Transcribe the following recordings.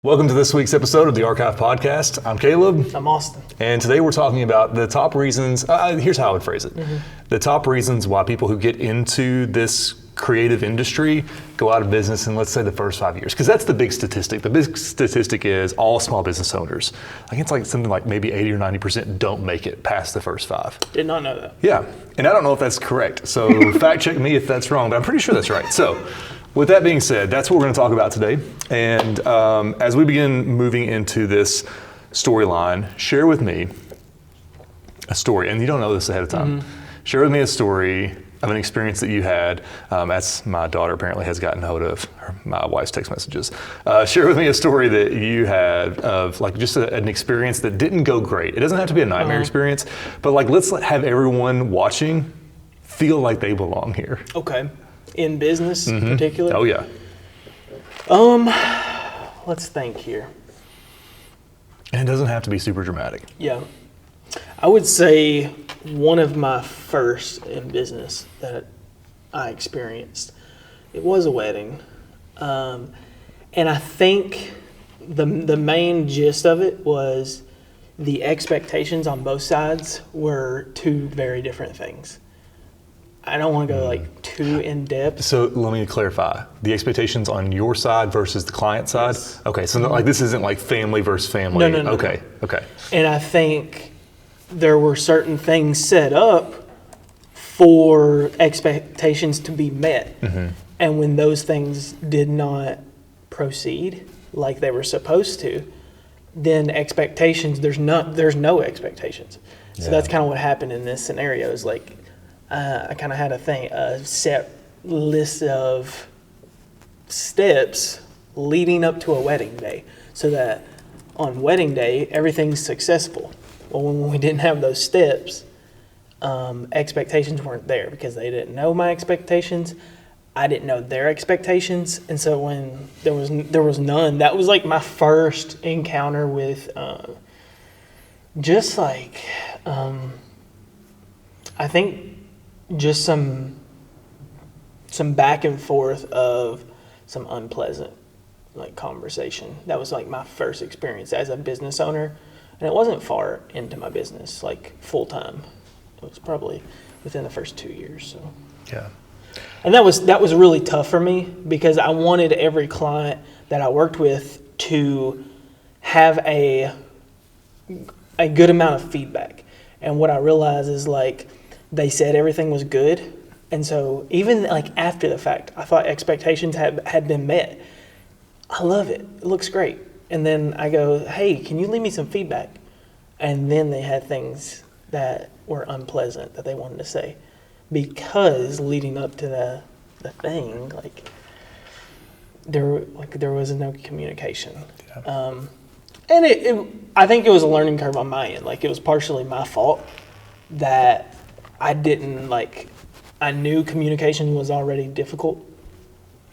Welcome to this week's episode of the Archive Podcast. I'm Caleb. I'm Austin. And today we're talking about the top reasons, here's how I would phrase it. The top reasons why people who get into this creative industry go out of business in, let's say, the first 5 years. Because that's the big statistic. The big statistic is all small business owners. I think it's like something like maybe 80 or 90% don't make it past the first 5. Did not know that. Yeah, and I don't know if that's correct. So fact check me if that's wrong, but I'm pretty sure that's right. So with that being said, that's what we're going to talk about today. And as we begin moving into this storyline, share with me a story, and you don't know this ahead of time. Share with me a story of an experience that you had, as my daughter apparently has gotten hold of my wife's text messages. Share with me a story that you had of like just an experience that didn't go great. It doesn't have to be a nightmare experience, but like let's have everyone watching feel like they belong here. Okay. In business in particular? Oh yeah. Let's think here. And it doesn't have to be super dramatic. Yeah. I would say one of my first in business that I experienced, it was a wedding. And I think the main gist of it was the expectations on both sides were two very different things. I don't want to go like too in depth. So let me clarify. The expectations on your side versus the client side? Yes. Okay, so like this isn't like family versus family. No. Okay. And I think there were certain things set up for expectations to be met. And when those things did not proceed like they were supposed to, then expectations, there's no expectations. So that's kind of what happened in this scenario is like, I kind of had a set list of steps leading up to a wedding day so that on wedding day, everything's successful. Well, when we didn't have those steps, expectations weren't there because they didn't know my expectations. I didn't know their expectations. And so when there was none, that was like my first encounter with just like, I think, just some back and forth of some unpleasant like conversation. That was like my first experience as a business owner, and it wasn't far into my business like full time. It was probably within the first 2 years. So Yeah. and that was really tough for me because I wanted every client that I worked with to have a good amount of feedback. And what I realized is like they said everything was good. And so even like after the fact, I thought expectations had been met. I love it. It looks great. And then I go, hey, can you leave me some feedback? And then they had things that were unpleasant that they wanted to say. Because leading up to the thing, like there was no communication. Yeah. And I think it was a learning curve on my end. Like it was partially my fault that I didn't I knew communication was already difficult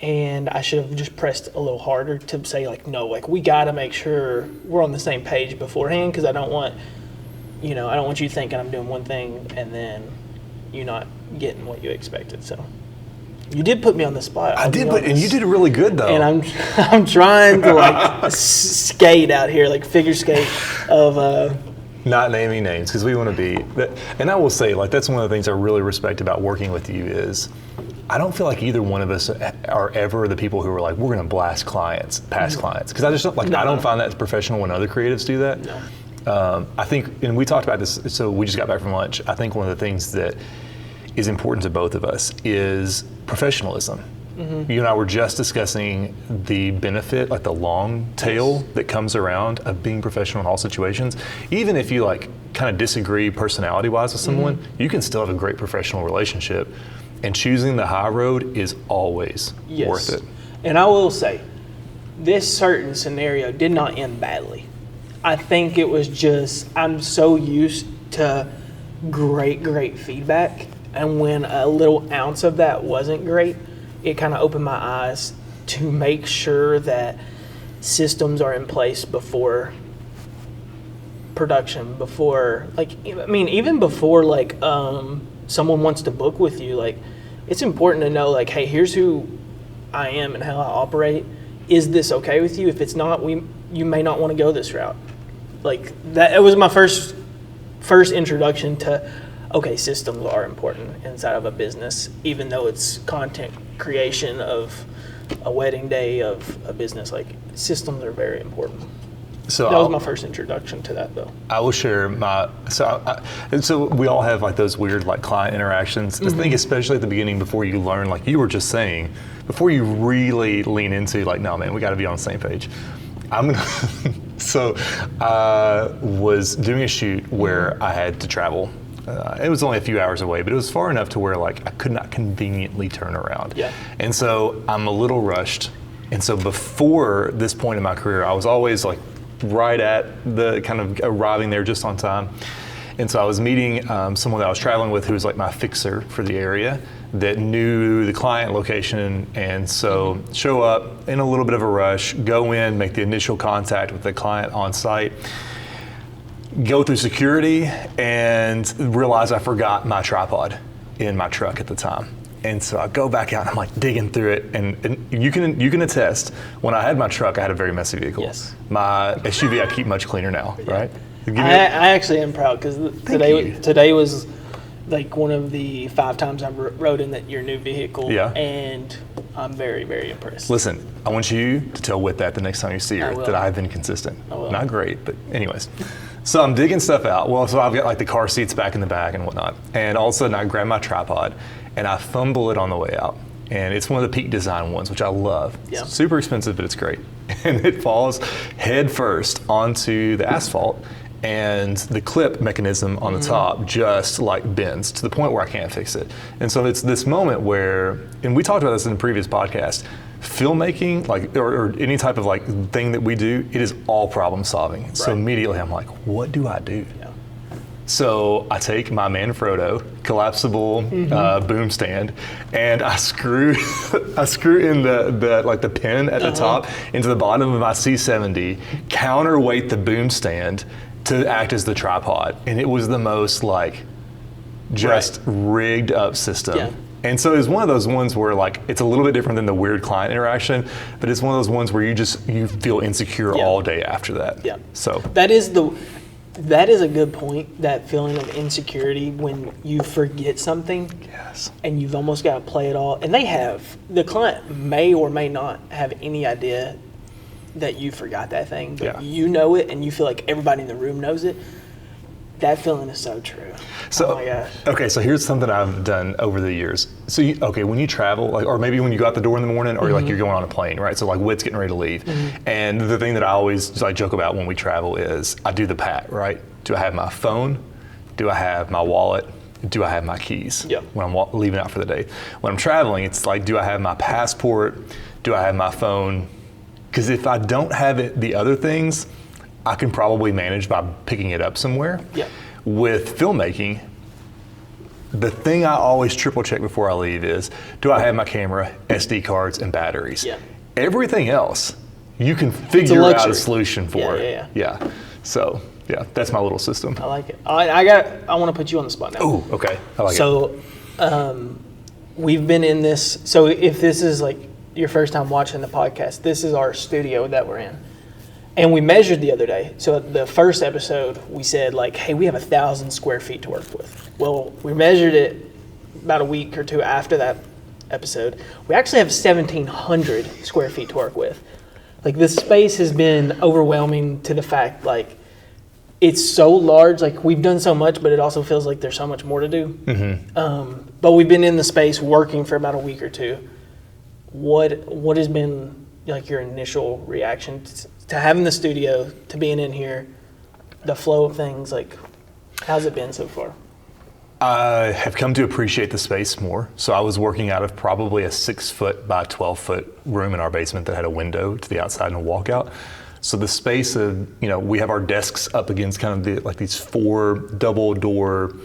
and I should have just pressed a little harder to say no, we got to make sure we're on the same page beforehand because I don't want you thinking I'm doing one thing and then you not getting what you expected. So you did put me on the spot. I did, and you did really good though. And I'm trying to skate out here, figure skate of not naming names because we want to be. And I will say, that's one of the things I really respect about working with you is I don't feel like either one of us are ever the people who are like, we're going to blast clients, past clients. Because I just don't I don't find that professional when other creatives do that. No. I think, and we talked about this, so we just got back from lunch. I think one of the things that is important to both of us is professionalism. You and I were just discussing the benefit, the long tail that comes around of being professional in all situations. Even if you kind of disagree personality-wise with someone, you can still have a great professional relationship. And choosing the high road is always worth it. And I will say, this certain scenario did not end badly. I think it was just, I'm so used to great feedback. And when a little ounce of that wasn't great, it kind of opened my eyes to make sure that systems are in place before production, before even before someone wants to book with you, it's important to know hey, here's who I am and how I operate. Is this okay with you? If it's not, you may not want to go this route. Like that, it was my first introduction to, okay, systems are important inside of a business, even though it's content creation of a wedding day of a business. Like systems are very important. So That was my first introduction to that, though. I will share my so we all have like those weird like client interactions. I think especially at the beginning before you learn, like you were just saying, before you really lean into like, no man, we got to be on the same page. I'm gonna. So I was doing a shoot where I had to travel. It was only a few hours away, but it was far enough to where like I could not conveniently turn around. Yeah. And so I'm a little rushed. And so before this point in my career, I was always like right at the kind of arriving there just on time. And so I was meeting someone that I was traveling with who was like my fixer for the area that knew the client location. And so show up in a little bit of a rush, go in, make the initial contact with the client on site, go through security, and realize I forgot my tripod in my truck at the time. And so I go back out and I'm like digging through it, and you can attest, when I had my truck, I had a very messy vehicle. Yes. My SUV I keep much cleaner now, right? I actually am proud because you. today was like one of the 5 times I rode in your new vehicle. Yeah. And I'm very, very impressed. Listen, I want you to tell Whit that the next time you see her, I will. that I've been consistent. I will. Not great, but anyways. So I'm digging stuff out. Well, so I've got like the car seats back in the back and whatnot. And all of a sudden I grab my tripod and I fumble it on the way out. And it's one of the Peak Design ones, which I love. Yeah. It's super expensive, but it's great. And it falls head first onto the asphalt. And the clip mechanism on the top just like bends to the point where I can't fix it. And so it's this moment where, and we talked about this in a previous podcast, filmmaking, like or any type of like thing that we do, it is all problem solving. So Right. immediately I'm like, what do I do? Yeah. So I take my Manfrotto collapsible boom stand, and I screw in the pin at the top into the bottom of my C70, counterweight the boom stand to act as the tripod, and it was the most like just rigged up system. Yeah. And so it's one of those ones where like it's a little bit different than the weird client interaction, but it's one of those ones where you feel insecure Yeah. all day after that. Yeah. So That is a good point, that feeling of insecurity when you forget something yes. and you've almost got to play it all. And the client may or may not have any idea that you forgot that thing, but Yeah. you know it and you feel like everybody in the room knows it. That feeling is so true. So, oh my gosh. okay, so here's something I've done over the years. So, when you travel, like, or maybe when you go out the door in the morning, or like you're going on a plane, right? So, like, Whit's getting ready to leave, and the thing that I always like joke about when we travel is I do the pat, right? Do I have my phone? Do I have my wallet? Do I have my keys? Yeah. When I'm leaving out for the day. When I'm traveling, it's like, do I have my passport? Do I have my phone? Because if I don't have it, the other things, I can probably manage by picking it up somewhere. Yeah. With filmmaking, the thing I always triple check before I leave is, do I have my camera, SD cards, and batteries? Yeah. Everything else, you can figure out luxury. a solution for. Yeah. So, yeah, that's my little system. I like it. I want to put you on the spot now. Oh, okay. I like it. So, we've been in this. So, if this is like your first time watching the podcast, this is our studio that we're in. And we measured the other day. So, the first episode, we said, like, hey, we have 1,000 square feet to work with. Well, we measured it about a week or two after that episode. We actually have 1,700 square feet to work with. Like, this space has been overwhelming to the fact, like, it's so large. Like, we've done so much, but it also feels like there's so much more to do. But we've been in the space working for about a week or two. What has been like your initial reaction to having the studio, to being in here, the flow of things? Like, how's it been so far? I have come to appreciate the space more. So I was working out of probably a 6-foot by 12-foot room in our basement that had a window to the outside and a walkout. So the space of, we have our desks up against kind of these 4 double door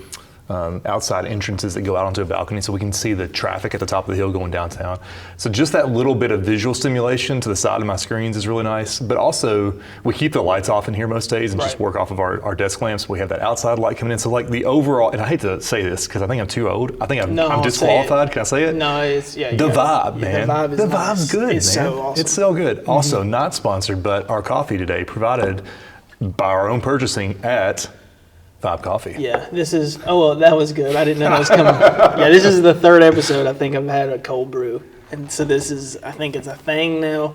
outside entrances that go out onto a balcony so we can see the traffic at the top of the hill going downtown. So just that little bit of visual stimulation to the side of my screens is really nice. But also, we keep the lights off in here most days and just work off of our desk lamps. We have that outside light coming in. So like the overall, and I hate to say this because I think I'm too old. I think I'm disqualified. Can I say it? No, it's, the vibe, man. The vibe's good, it's man. So awesome. It's so good. Also, not sponsored, but our coffee today provided by our own purchasing at Vibe Coffee. Yeah, this is, that was good. I didn't know that was coming. Yeah, this is the third episode I think I've had a cold brew. And so this is, I think it's a thing now.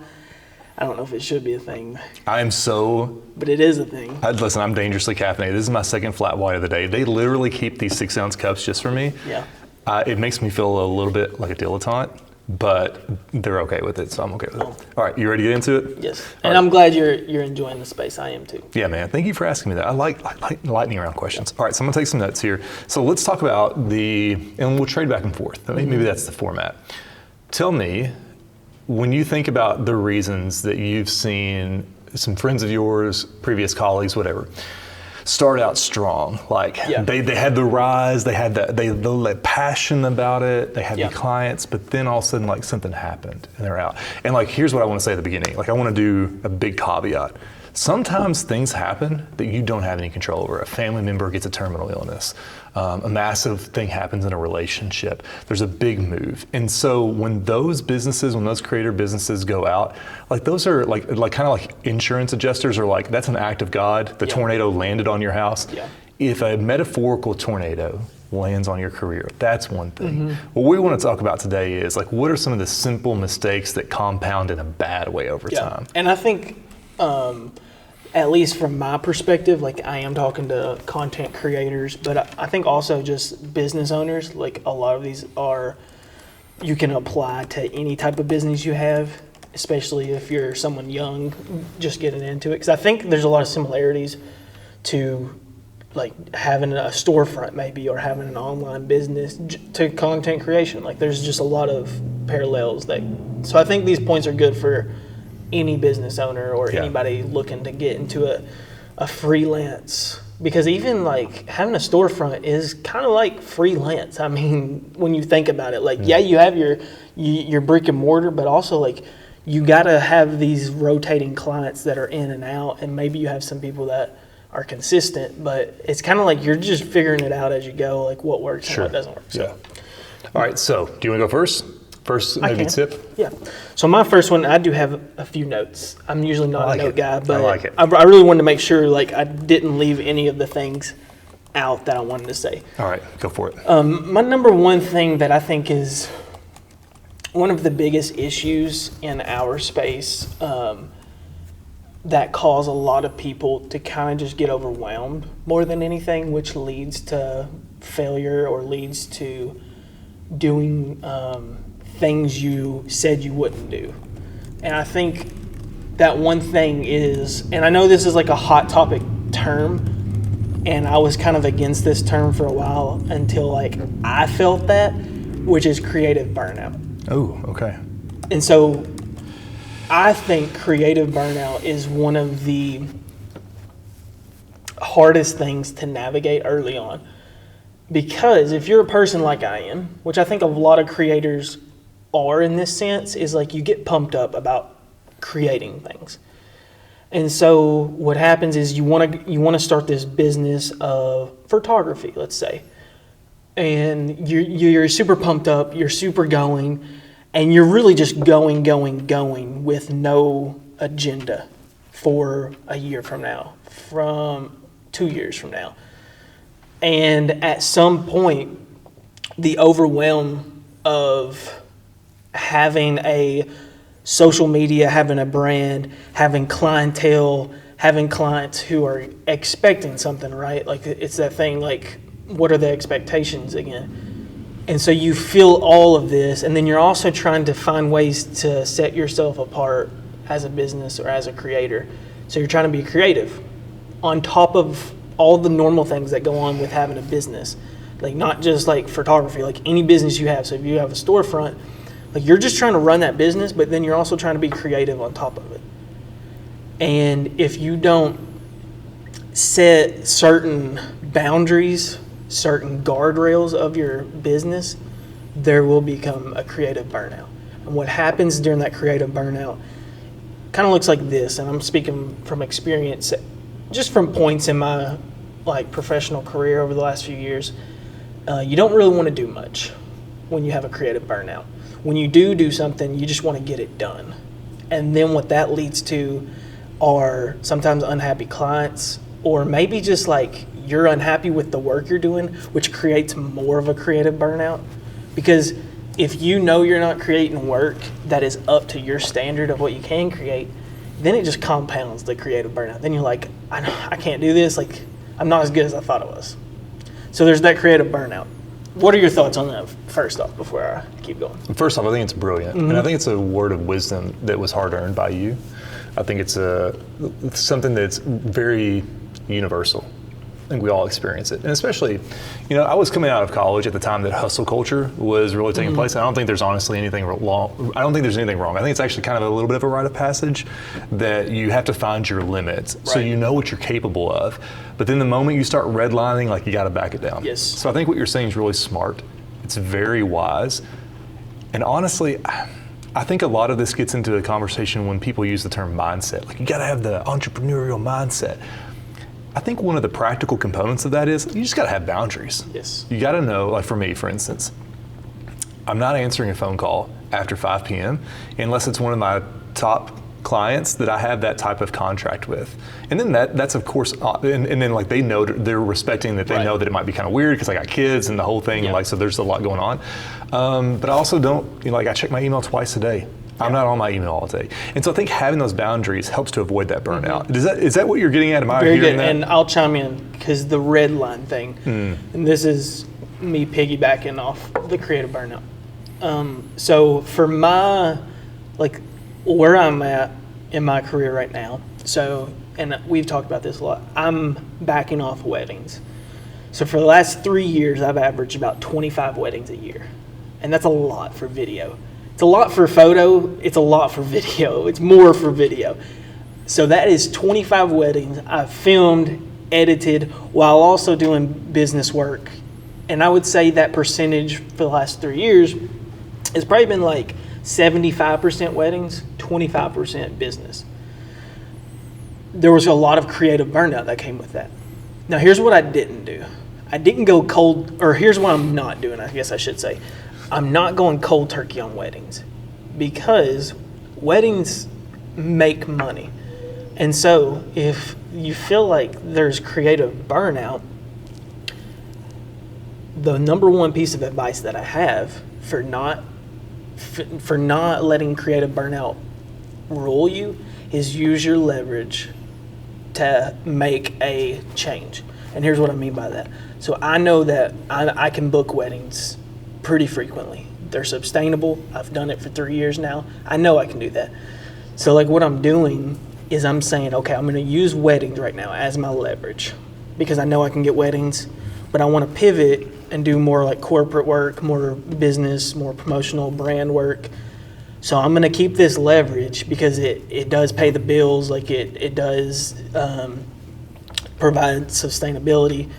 I don't know if it should be a thing. But it is a thing. Listen, I'm dangerously caffeinated. This is my second flat white of the day. They literally keep these 6-ounce cups just for me. Yeah. It makes me feel a little bit like a dilettante, but they're okay with it, so I'm okay with it. All right, you ready to get into it? Yes. And I'm glad you're enjoying the space. I am too. Yeah, man. Thank you for asking me that. I like lightning round questions. All right, so I'm gonna take some notes here. So let's talk about and we'll trade back and forth. Maybe that's the format. Tell me, when you think about the reasons that you've seen some friends of yours, previous colleagues, whatever, start out strong, like they had the rise, they had the passion about it, they had the clients, but then all of a sudden like something happened and they're out. And like, here's what I want to say at the beginning. Like I want to do a big caveat. Sometimes things happen that you don't have any control over. A family member gets a terminal illness. A massive thing happens in a relationship. There's a big move. And so when those creator businesses go out, like those are like kind of like insurance adjusters are like, that's an act of God. The tornado landed on your house. Yeah. If a metaphorical tornado lands on your career, that's one thing. What we want to talk about today is like, what are some of the simple mistakes that compound in a bad way over time? And I think, at least from my perspective, like I am talking to content creators, but I think also just business owners, like a lot of these you can apply to any type of business you have, especially if you're someone young just getting into it. Because I think there's a lot of similarities to like having a storefront maybe, or having an online business to content creation. Like there's just a lot of parallels so I think these points are good for any business owner or anybody looking to get into a freelance, because even like having a storefront is kind of like freelance. I mean, when you think about it, like you have your brick and mortar, but also like you got to have these rotating clients that are in and out, and maybe you have some people that are consistent, but it's kind of like you're just figuring it out as you go, like what works and what doesn't work. So. Yeah. All right, so do you want to go first? First, maybe tip? Yeah. So my first one, I do have a few notes. I'm usually not a note guy, but I like it. I really wanted to make sure like I didn't leave any of the things out that I wanted to say. All right, go for it. My number one thing that I think is one of the biggest issues in our space that cause a lot of people to kind of just get overwhelmed more than anything, which leads to failure or leads to doing things you said you wouldn't do. And I think that one thing is, and I know this is like a hot topic term, and I was kind of against this term for a while until like I felt that, which is creative burnout. Oh, okay. And so I think creative burnout is one of the hardest things to navigate early on. Because if you're a person like I am, which I think a lot of creators are in this sense, is like you get pumped up about creating things. And so what happens is you want to start this business of photography, let's say. And you're super pumped up, you're super going, and you're really just going with no agenda for a year from now, from 2 years from now. And at some point, the overwhelm of having a social media, having a brand, having clientele, having clients who are expecting something, right? Like it's that thing, like, what are the expectations again? And so you feel all of this, and then you're also trying to find ways to set yourself apart as a business or as a creator. So you're trying to be creative on top of all the normal things that go on with having a business. Like not just like photography, like any business you have. So if you have a storefront, like you're just trying to run that business, but then you're also trying to be creative on top of it. And if you don't set certain boundaries certain guardrails of your business, there will become a creative burnout. And what happens during that creative burnout kind of looks like this, and I'm speaking from experience, just from points in my like professional career over the last few years. You don't really want to do much when you have a creative burnout. When you do something, you just want to get it done. And then what that leads to are sometimes unhappy clients, or maybe just like you're unhappy with the work you're doing, which creates more of a creative burnout. Because if you know you're not creating work that is up to your standard of what you can create, then it just compounds the creative burnout. Then you're like, I can't do this. Like, I'm not as good as I thought I was. So there's that creative burnout. What are your thoughts on that first off before I keep going? First off, I think it's brilliant. And I think it's a word of wisdom that was hard earned by you. I think it's something that's very universal. I think we all experience it. And especially, I was coming out of college at the time that hustle culture was really taking place. And I don't think there's honestly anything wrong. I don't think there's anything wrong. I think it's actually kind of a little bit of a rite of passage that you have to find your limits so you know what you're capable of. But then the moment you start redlining, like you got to back it down. Yes. So I think what you're saying is really smart. It's very wise. And honestly, I think a lot of this gets into a conversation when people use the term mindset. Like you got to have the entrepreneurial mindset. I think one of the practical components of that is you just got to have boundaries. Yes. You got to know, like for me, for instance, I'm not answering a phone call after 5 p.m. unless it's one of my top clients that I have that type of contract with. And then that's of course, and then like they know, they're respecting that they know that it might be kind of weird because I got kids and the whole thing, like so there's a lot going on. But I also don't, I check my email twice a day. I'm not on my email all day. And so I think having those boundaries helps to avoid that burnout. Is that what you're getting at? Am I Very hearing good. that? And I'll chime in because the red line thing, and this is me piggybacking off the creative burnout. So for my, like where I'm at in my career right now, and we've talked about this a lot, I'm backing off weddings. So for the last 3 years, I've averaged about 25 weddings a year. And that's a lot for video. It's a lot for photo, it's a lot for video, it's more for video. So that is 25 weddings I've filmed, edited, while also doing business work. And I would say that percentage for the last 3 years has probably been like 75% weddings, 25% business. There was a lot of creative burnout that came with that. Now here's what I didn't do. I didn't go cold, or here's what I'm not doing, I guess I should say. I'm not going cold turkey on weddings because weddings make money. And so if you feel like there's creative burnout, the number one piece of advice that I have for not letting creative burnout rule you is use your leverage to make a change. And here's what I mean by that. So I know that I can book weddings pretty frequently. They're sustainable. I've done it for 3 years now. I know I can do that. So like what I'm doing is I'm saying, okay, I'm going to use weddings right now as my leverage because I know I can get weddings, but I want to pivot and do more like corporate work, more business, more promotional brand work. So I'm going to keep this leverage because it does pay the bills, like it does provide sustainability,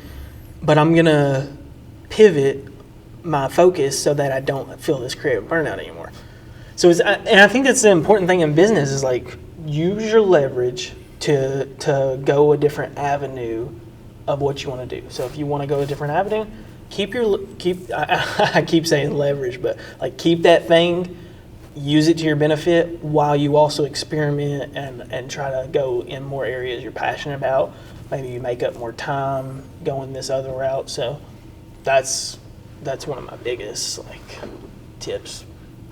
but I'm going to pivot my focus so that I don't feel this creative burnout anymore. So and I think that's the important thing in business is like use your leverage to go a different avenue of what you want to do. So if you want to go a different avenue, I keep saying leverage, but like keep that thing, use it to your benefit while you also experiment and try to go in more areas you're passionate about. Maybe you make up more time going this other route. So that's one of my biggest tips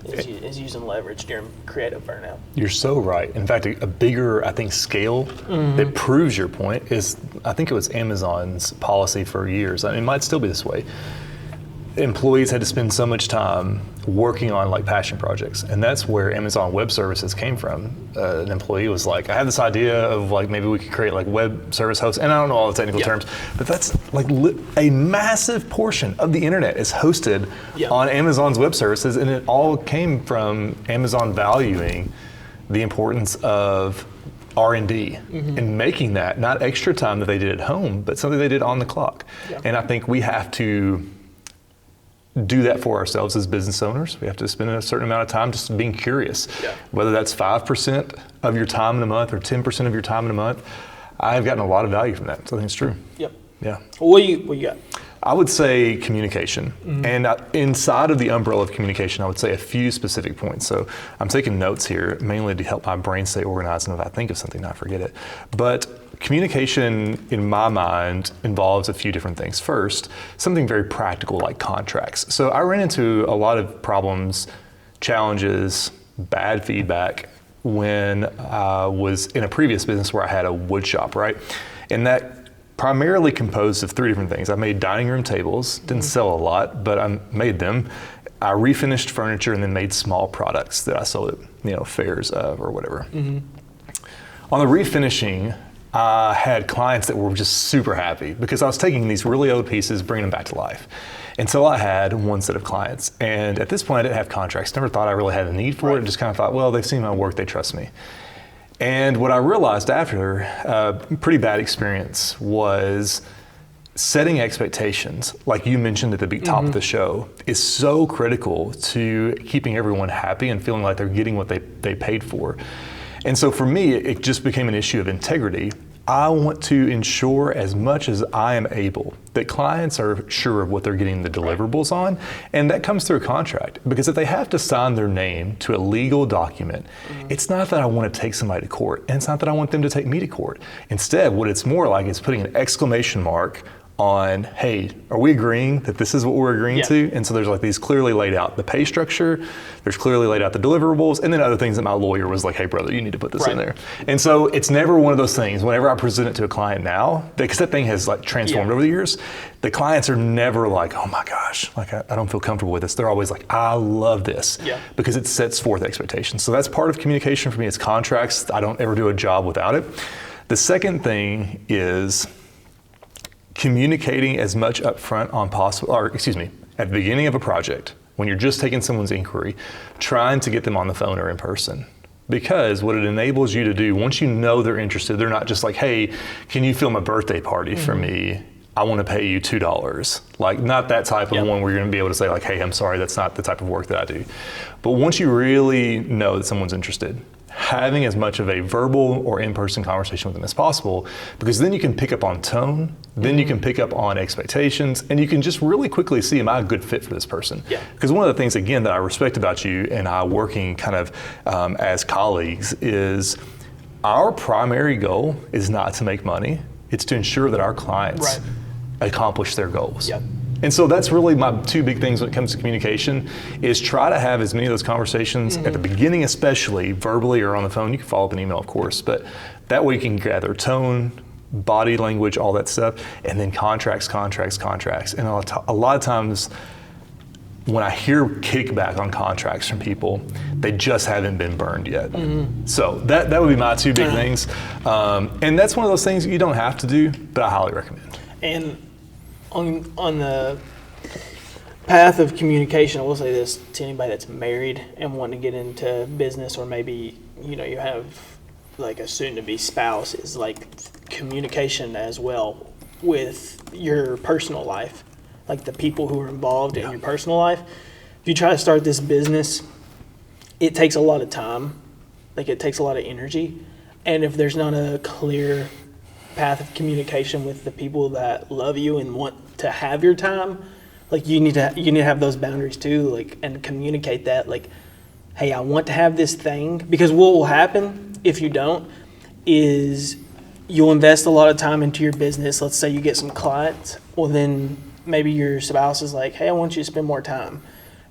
is using leverage during creative burnout. You're so right. In fact, a bigger, I think, scale that proves your point is, I think it was Amazon's policy for years. I mean, it might still be this way. Employees had to spend so much time working on passion projects, and that's where Amazon Web Services came from. An employee was like, I have this idea of maybe we could create web service hosts, and I don't know all the technical terms, but that's a massive portion of the internet is hosted on Amazon's web services, and it all came from Amazon valuing the importance of R&D and making that not extra time that they did at home, but something they did on the clock. Yeah. And I think we have to do that for ourselves as business owners. We have to spend a certain amount of time just being curious. Yeah. Whether that's 5% of your time in a month or 10% of your time in a month, I've gotten a lot of value from that. So I think it's true. Yep. Yeah. What you got? I would say communication. And inside of the umbrella of communication, I would say a few specific points. So I'm taking notes here, mainly to help my brain stay organized, and if I think of something, I forget it. But communication, in my mind, involves a few different things. First, something very practical like contracts. So I ran into a lot of problems, challenges, bad feedback when I was in a previous business where I had a wood shop, right? And that primarily composed of three different things. I made dining room tables, didn't sell a lot, but I made them. I refinished furniture and then made small products that I sold at, fairs or whatever. On the refinishing, I had clients that were just super happy because I was taking these really old pieces, bringing them back to life. And so I had one set of clients. And at this point, I didn't have contracts. Never thought I really had a need for it. Just kind of thought, well, they've seen my work, they trust me. And what I realized after a pretty bad experience was setting expectations, like you mentioned at the top of the show, is so critical to keeping everyone happy and feeling like they're getting what they paid for. And so for me, it just became an issue of integrity. I want to ensure as much as I am able that clients are sure of what they're getting the deliverables on, and that comes through a contract. Because if they have to sign their name to a legal document, it's not that I want to take somebody to court, and it's not that I want them to take me to court. Instead, what it's more like is putting an exclamation mark on, hey, are we agreeing that this is what we're agreeing to? And so there's like these clearly laid out the pay structure, there's clearly laid out the deliverables, and then other things that my lawyer was like, hey brother, you need to put this in there. And so it's never one of those things, whenever I present it to a client now, because that thing has like transformed over the years, the clients are never like, oh my gosh, like I don't feel comfortable with this. They're always like, I love this, because it sets forth expectations. So that's part of communication for me, it's contracts. I don't ever do a job without it. The second thing is communicating as much upfront at the beginning of a project, when you're just taking someone's inquiry, trying to get them on the phone or in person. Because what it enables you to do, once you know they're interested, they're not just like, hey, can you film a birthday party for me? I want to pay you $2. Like, not that type of one where you're going to be able to say like, hey, I'm sorry, that's not the type of work that I do. But once you really know that someone's interested, having as much of a verbal or in-person conversation with them as possible, because then you can pick up on tone, then you can pick up on expectations, and you can just really quickly see, am I a good fit for this person? Because one of the things, again, that I respect about you and I working kind of as colleagues is our primary goal is not to make money, it's to ensure that our clients accomplish their goals. And so that's really my two big things when it comes to communication, is try to have as many of those conversations at the beginning, especially verbally or on the phone. You can follow up an email, of course, but that way you can gather tone, body language, all that stuff, and then contracts. And a lot of times when I hear kickback on contracts from people, they just haven't been burned yet. So that would be my two big things. And that's one of those things you don't have to do, but I highly recommend. And on the path of communication, I will say this to anybody that's married and wanting to get into business, or maybe you have like a soon-to-be spouse, is like communication as well with your personal life, like the people who are involved in your personal life. If you try to start this business, it takes a lot of time, like it takes a lot of energy, and if there's not a clear path of communication with the people that love you and want to have your time, like you need to have those boundaries too, like, and communicate that, like, hey, I want to have this thing. Because what will happen if you don't is you'll invest a lot of time into your business. Let's say you get some clients, well then maybe your spouse is like, hey, I want you to spend more time,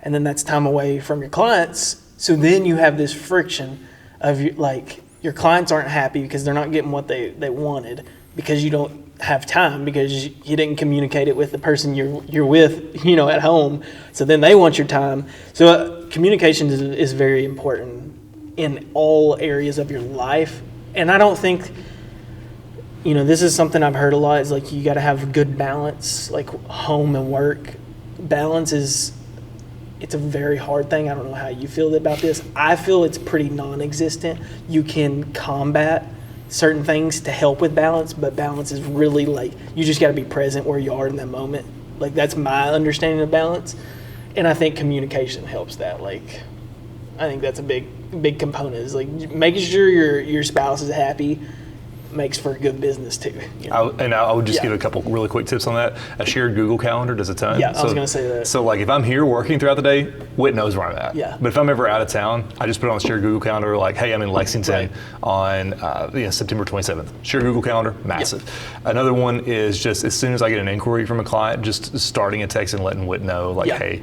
and then that's time away from your clients. So then you have this friction of your clients aren't happy because they're not getting what they wanted, because you don't have time, because you didn't communicate it with the person you're with, at home. So then they want your time. So communication is very important in all areas of your life. And I don't think, this is something I've heard a lot, is like you got to have a good balance, like home and work. Balance it's a very hard thing. I don't know how you feel about this. I feel it's pretty non-existent. You can combat certain things to help with balance, but balance is really like you just got to be present where you are in that moment. Like that's my understanding of balance, and I think communication helps that. Like, I think that's a big component. Is like making sure your spouse is happy makes for good business too. You know? I would just give a couple really quick tips on that. A shared Google Calendar does a ton. Yeah, I was going to say that. So like if I'm here working throughout the day, Whit knows where I'm at. Yeah. But if I'm ever out of town, I just put it on a shared Google Calendar like, hey, I'm in Lexington on September 27th. Shared Google Calendar, massive. Yep. Another one is just as soon as I get an inquiry from a client, just starting a text and letting Whit know like, hey,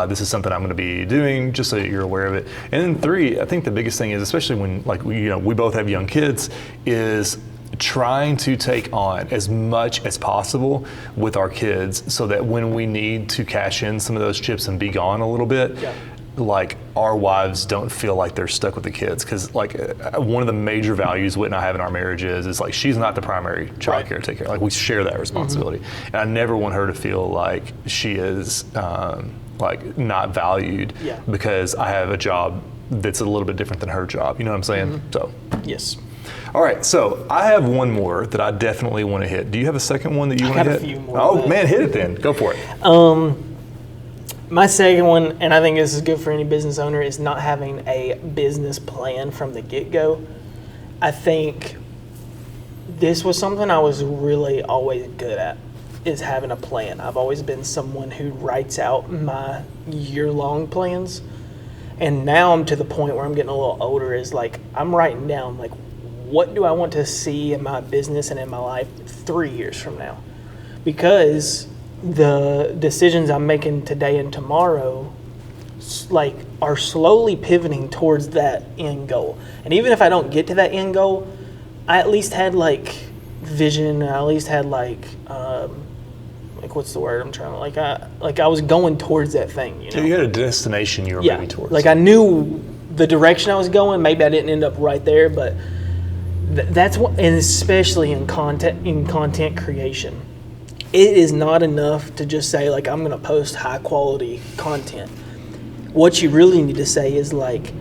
this is something I'm going to be doing, just so that you're aware of it. And then 3, I think the biggest thing is, especially when like we both have young kids, is trying to take on as much as possible with our kids so that when we need to cash in some of those chips and be gone a little bit, like our wives don't feel like they're stuck with the kids. Because like one of the major values Whit and I have in our marriage is like she's not the primary child caretaker. Like we share that responsibility. And I never want her to feel like she is like not valued because I have a job that's a little bit different than her job. You know what I'm saying? So yes. All right, so I have one more that I definitely want to hit. Do you have a second one that you want to hit? I have a few more. Oh man, hit it then. Go for it. My second one, and I think this is good for any business owner, is not having a business plan from the get-go. I think this was something I was really always good at, is having a plan. I've always been someone who writes out my year-long plans. And now I'm to the point where I'm getting a little older, is like I'm writing down like, what do I want to see in my business and in my life 3 years from now? Because the decisions I'm making today and tomorrow like are slowly pivoting towards that end goal. And even if I don't get to that end goal, I at least had like vision. I at least had like what's the word I'm trying to I was going towards that thing. You know? So you had a destination you were moving towards. Like I knew the direction I was going. Maybe I didn't end up right there, but that's what, and especially in content creation, it is not enough to just say like I'm going to post high quality content. What you really need to say is like,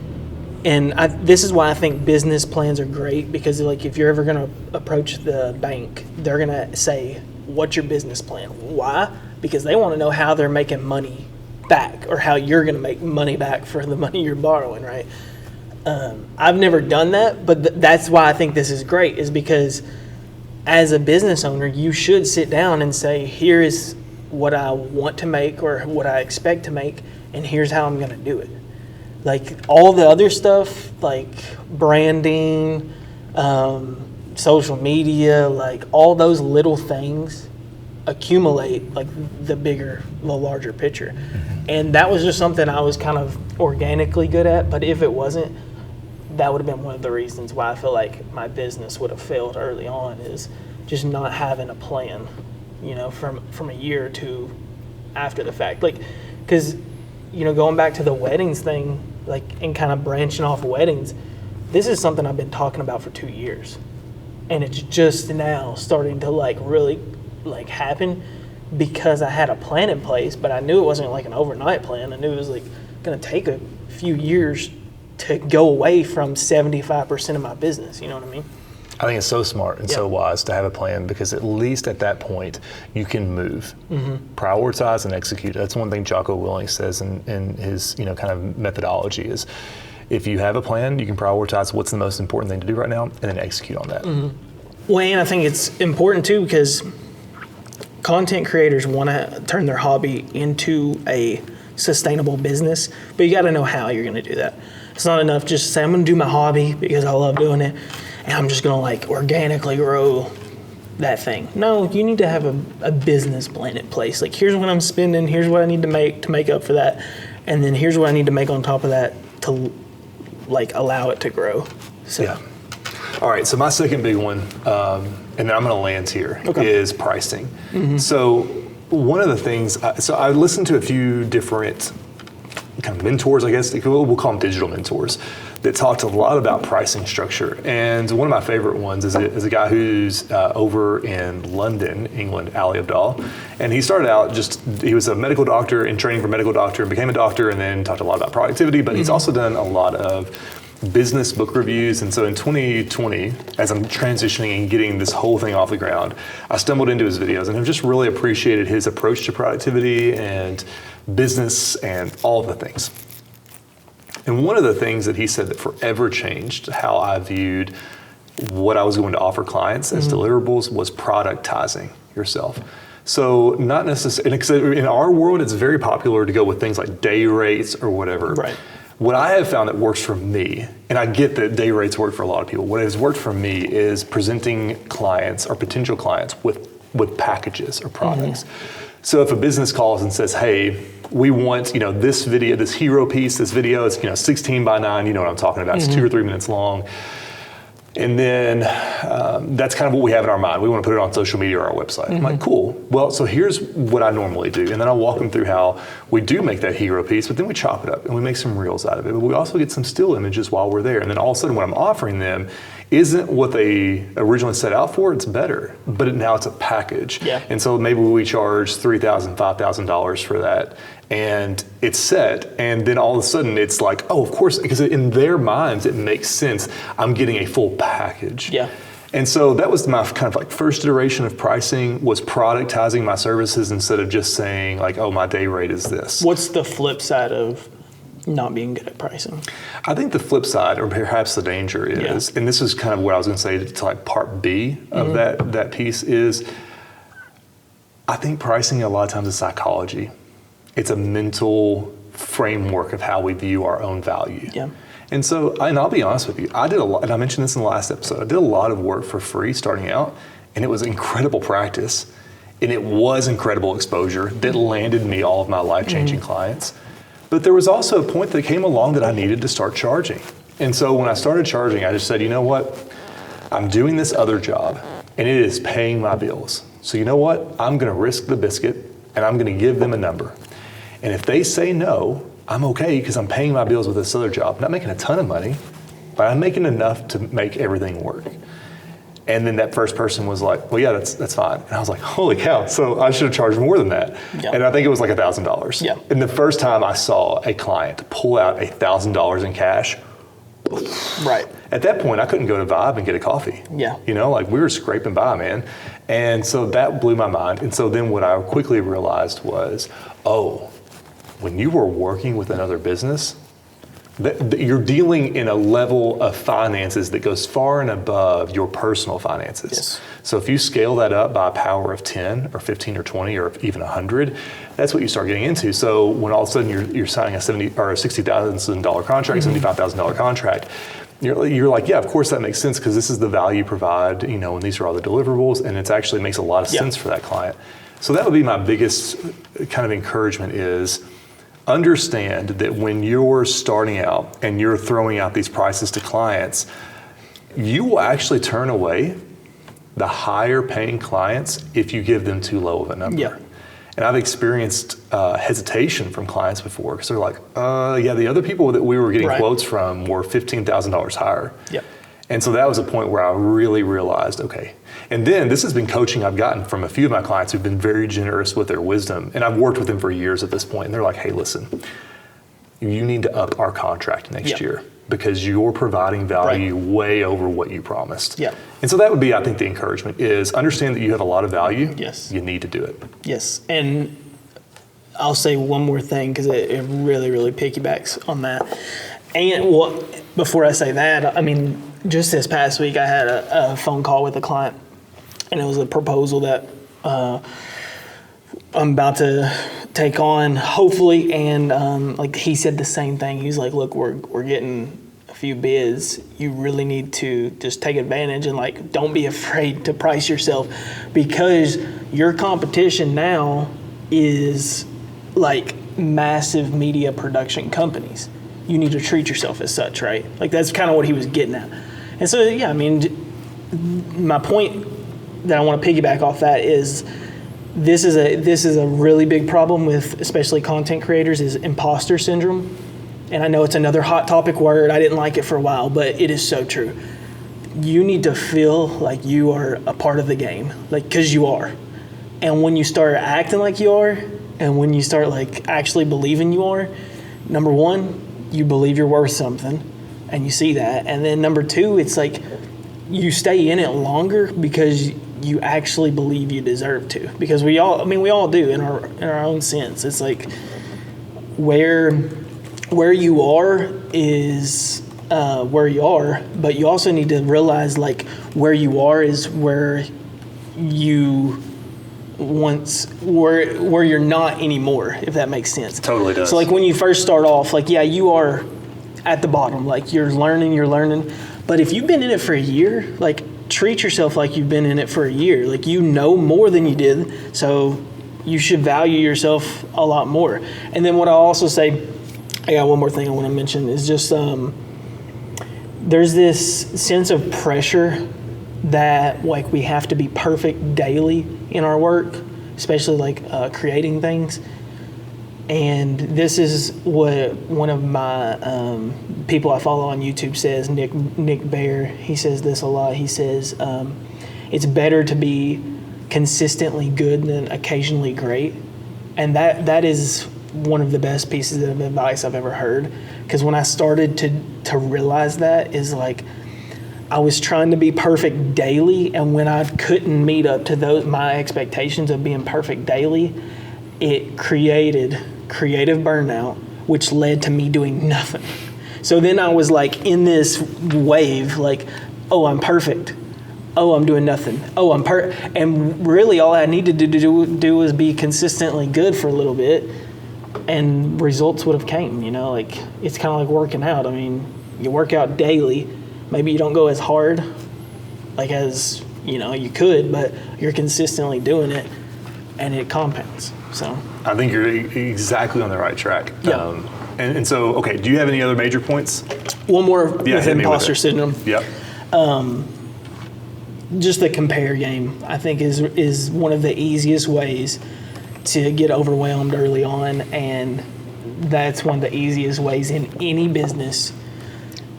and this is why I think business plans are great, because like if you're ever going to approach the bank, they're going to say, what's your business plan? Why? Because they want to know how they're making money back, or how you're going to make money back for the money you're borrowing, right? I've never done that, but that's why I think this is great, is because as a business owner, you should sit down and say, here is what I want to make or what I expect to make, and here's how I'm going to do it. Like all the other stuff, like branding, social media, like all those little things accumulate like the larger picture. And that was just something I was kind of organically good at, but if it wasn't, that would have been one of the reasons why I feel like my business would have failed early on, is just not having a plan, you know, from a year or two after the fact. Like, because, you know, going back to the weddings thing, like, and kind of branching off weddings, this is something I've been talking about for 2 years. And it's just now starting to like really like happen because I had a plan in place, but I knew it wasn't like an overnight plan. I knew it was like going to take a few years to go away from 75% of my business. You know what I mean? I think it's so smart and so wise to have a plan, because at least at that point you can move, prioritize and execute. That's one thing Jocko Willink says in his kind of methodology is, if you have a plan, you can prioritize what's the most important thing to do right now and then execute on that. Well, and I think it's important too, because content creators want to turn their hobby into a sustainable business, but you got to know how you're going to do that. It's not enough just to say, I'm going to do my hobby because I love doing it, and I'm just going to like organically grow that thing. No, you need to have a business plan in place. Like, here's what I'm spending, here's what I need to make up for that, and then here's what I need to make on top of that to like allow it to grow. So. Yeah. All right, so my second big one, and then I'm going to land here, is pricing. So one of the things, so I listened to a few different kind of mentors, I guess, we'll call them digital mentors, that talked a lot about pricing structure. And one of my favorite ones is a guy who's over in London, England, Ali Abdaal. And he started out he was a medical doctor in training for medical doctor and became a doctor, and then talked a lot about productivity, but he's also done a lot of business book reviews. And so in 2020, as I'm transitioning and getting this whole thing off the ground, I stumbled into his videos and I've just really appreciated his approach to productivity and business and all the things. And one of the things that he said that forever changed how I viewed what I was going to offer clients as deliverables was productizing yourself. So not necessarily, because in our world, it's very popular to go with things like day rates or whatever. Right. What I have found that works for me, and I get that day rates work for a lot of people, what has worked for me is presenting clients or potential clients with packages or products. So if a business calls and says, hey, we want, this video, this hero piece, this video is, 16 by 9, you know what I'm talking about, it's 2 or 3 minutes long. And then that's kind of what we have in our mind. We want to put it on social media or our website. I'm like, cool. Well, so here's what I normally do. And then I'll walk them through how we do make that hero piece, but then we chop it up and we make some reels out of it. But we also get some still images while we're there. And then all of a sudden what I'm offering them isn't what they originally set out for, it's better. But now it's a package. Yeah. And so maybe we charge $3,000, $5,000 for that. And it's set, and then all of a sudden it's like, oh, of course, because in their minds it makes sense. I'm getting a full package. Yeah. And so that was my kind of like first iteration of pricing, was productizing my services instead of just saying like, oh, my day rate is this. What's the flip side of not being good at pricing? I think the flip side, or perhaps the danger is, and this is kind of what I was going to say to like part B of that piece is, I think pricing a lot of times is psychology. It's a mental framework of how we view our own value. Yeah. And so, and I'll be honest with you, I did a lot, and I mentioned this in the last episode, I did a lot of work for free starting out, and it was incredible practice, and it was incredible exposure that landed me all of my life-changing clients. But there was also a point that came along that I needed to start charging. And so when I started charging, I just said, you know what? I'm doing this other job, and it is paying my bills. So you know what? I'm going to risk the biscuit, and I'm going to give them a number. And if they say no, I'm okay because I'm paying my bills with this other job. I'm not making a ton of money, but I'm making enough to make everything work. And then that first person was like, well, yeah, that's fine. And I was like, holy cow. So I should have charged more than that. Yeah. And I think it was like $1,000. Yeah. And the first time I saw a client pull out $1,000 in cash, Right. at that point I couldn't go to Vibe and get a coffee. Yeah. Like we were scraping by, man. And so that blew my mind. And so then what I quickly realized was, oh, when you were working with another business, you're dealing in a level of finances that goes far and above your personal finances. Yes. So if you scale that up by a power of 10 or 15 or 20 or even 100, that's what you start getting into. So when all of a sudden you're signing a $60,000 contract, $75,000 contract, you're like, yeah, of course that makes sense because this is the value provided, and these are all the deliverables, and it actually makes a lot of sense for that client. So that would be my biggest kind of encouragement is understand that when you're starting out and you're throwing out these prices to clients, you will actually turn away the higher paying clients if you give them too low of a number. Yeah. And I've experienced hesitation from clients before because they're like, yeah, the other people that we were getting quotes from were $15,000 higher. Yep. And so that was a point where I really realized, okay. And then this has been coaching I've gotten from a few of my clients who've been very generous with their wisdom. And I've worked with them for years at this point. And they're like, hey, listen, you need to up our contract next year because you're providing value way over what you promised. Yeah. And so that would be, I think, the encouragement is understand that you have a lot of value. Yes. You need to do it. Yes. And I'll say one more thing because it really, really piggybacks on that. And before I say that, I mean, just this past week I had a phone call with a client, and it was a proposal that I'm about to take on, hopefully. And like he said the same thing. He's like, look, we're getting a few bids. You really need to just take advantage and like don't be afraid to price yourself because your competition now is like massive media production companies. You need to treat yourself as such, right? Like that's kind of what he was getting at. And so, yeah, I mean, my point that I want to piggyback off that is this is a really big problem with especially content creators is imposter syndrome. And I know it's another hot topic word. I didn't like it for a while, but it is so true. You need to feel like you are a part of the game, like because you are. And when you start acting like you are, and when you start like actually believing you are, number one, you believe you're worth something. and you see that. And then number two, it's like you stay in it longer because you actually believe you deserve to. Because we all do in our own sense. It's like where you are is where you are, but you also need to realize like where you are is where you where you're not anymore, if that makes sense. Totally does. So like when you first start off, like yeah, you are at the bottom, like you're learning, but if you've been in it for a year, like treat yourself like you've been in it for a year. Like you know more than you did, so you should value yourself a lot more. And then what I'll also say, I got one more thing I want to mention, is just there's this sense of pressure that like we have to be perfect daily in our work, especially like creating things. And this is what one of my people I follow on YouTube says, Nick Bear. He says this a lot. He says it's better to be consistently good than occasionally great. And that is one of the best pieces of advice I've ever heard. Because when I started to realize that, is like I was trying to be perfect daily, and when I couldn't meet up to my expectations of being perfect daily, it created creative burnout, which led to me doing nothing. So then I was like in this wave, like, oh, I'm perfect. Oh, I'm doing nothing. Oh, and really all I needed to do was be consistently good for a little bit, and results would have came, you know, like it's kind of like working out. I mean, you work out daily, maybe you don't go as hard like as, you know, you could, but you're consistently doing it and it compounds. So I think you're exactly on the right track. Yeah. And so, okay, do you have any other major points? One more with hit me with imposter it. syndrome. Yep. Just the compare game, I think, is one of the easiest ways to get overwhelmed early on, and that's one of the easiest ways in any business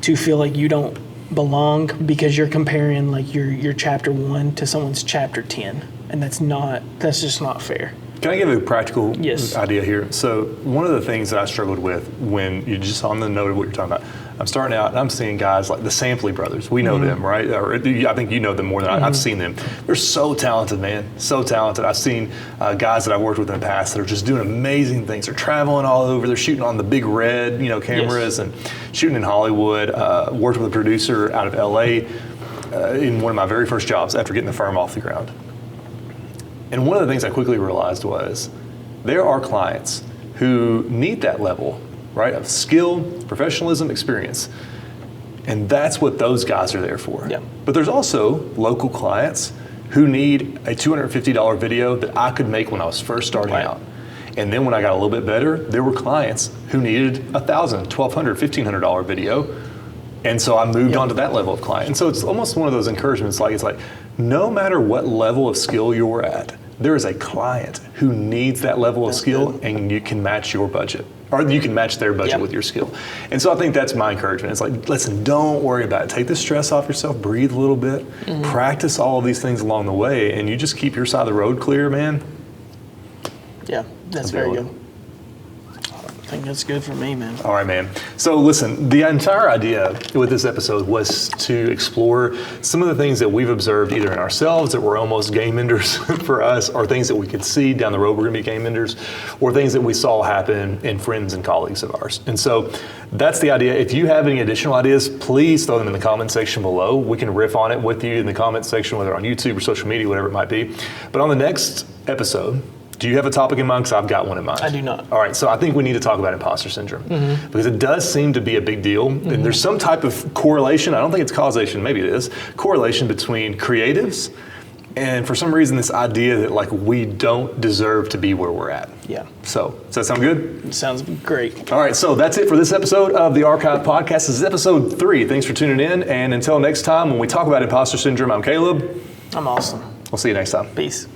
to feel like you don't belong, because you're comparing like your chapter 1 to someone's chapter 10, and that's just not fair. Can I give a practical Yes. idea here? So one of the things that I struggled with when you just on the note of what you're talking about, I'm starting out and I'm seeing guys like the Sampley brothers. We know them, right? Or I think you know them more than I've seen them. They're so talented, man. So talented. I've seen guys that I've worked with in the past that are just doing amazing things. They're traveling all over. They're shooting on the big red, cameras and shooting in Hollywood. Worked with a producer out of LA in one of my very first jobs after getting the firm off the ground. And one of the things I quickly realized was there are clients who need that level, right, of skill, professionalism, experience. And that's what those guys are there for. Yeah. But there's also local clients who need a $250 video that I could make when I was first starting Right. out. And then when I got a little bit better, there were clients who needed $1,000, $1,200, $1,500 video. And so I moved on to that level of client. And so it's almost one of those encouragements, it's like no matter what level of skill you're at, there is a client who needs that level of skill, and you can match your budget, or you can match their budget with your skill. And so I think that's my encouragement. It's like, listen, don't worry about it. Take the stress off yourself, breathe a little bit, practice all of these things along the way, and you just keep your side of the road clear, man. Yeah, that's very good. I think that's good for me, man. All right, man. So listen, the entire idea with this episode was to explore some of the things that we've observed either in ourselves that were almost game enders for us, or things that we could see down the road we're going to be game enders, or things that we saw happen in friends and colleagues of ours. And so that's the idea. If you have any additional ideas, please throw them in the comment section below. We can riff on it with you in the comment section, whether on YouTube or social media, whatever it might be. But on the next episode, do you have a topic in mind? Because I've got one in mind. I do not. All right, so I think we need to talk about imposter syndrome because it does seem to be a big deal. And there's some type of correlation. I don't think it's causation. Maybe it is. Correlation between creatives and for some reason this idea that like we don't deserve to be where we're at. Yeah. So does that sound good? It sounds great. All right, so that's it for this episode of the Archive Podcast. This is episode 3. Thanks for tuning in. And until next time, when we talk about imposter syndrome, I'm Caleb. I'm awesome. We'll see you next time. Peace.